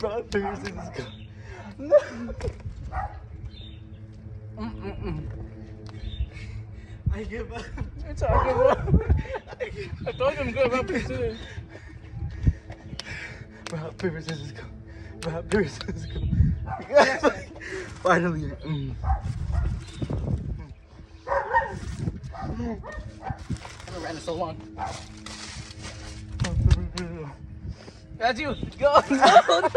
Rock, paper, scissors, go. No. I give up. It's all good. I told him good about this. Rock, paper, scissors, go. Rock, paper, scissors, go. Finally. I ran it so long. That's you. Go. No, no.